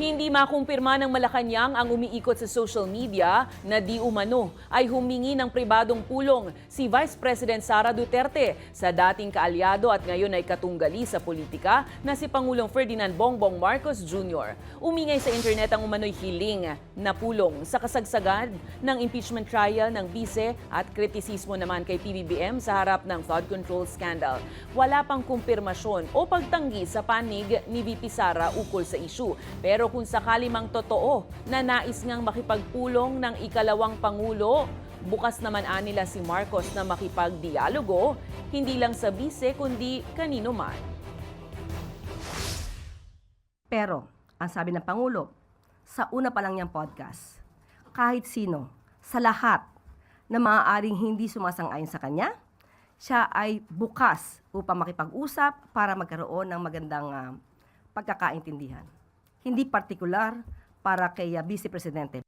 Hindi makumpirma ng Malacanang ang umiikot sa social media na di umano ay humingi ng pribadong pulong si Vice President Sara Duterte sa dating kaalyado at ngayon ay katunggali sa politika na si Pangulong Ferdinand Bongbong Marcos Jr. Umingay sa internet ang umano'y hiling na pulong sa kasagsagan ng impeachment trial ng bise at kritisismo naman kay PBBM sa harap ng flood control scandal. Wala pang kumpirmasyon o pagtanggi sa panig ni VP Sara ukol sa issue. Pero kung sakali mang totoo na nais ngang makipagpulong ng ikalawang Pangulo, bukas naman anila si Marcos na makipagdialogo, hindi lang sa bise kundi kanino man. Pero, ang sabi ng Pangulo, sa una pa lang niyang podcast, kahit sino, sa lahat na maaaring hindi sumasang-ayon sa kanya, siya ay bukas upang makipag-usap para magkaroon ng magandang pagkakaintindihan. Hindi partikular para kay Vice Presidente.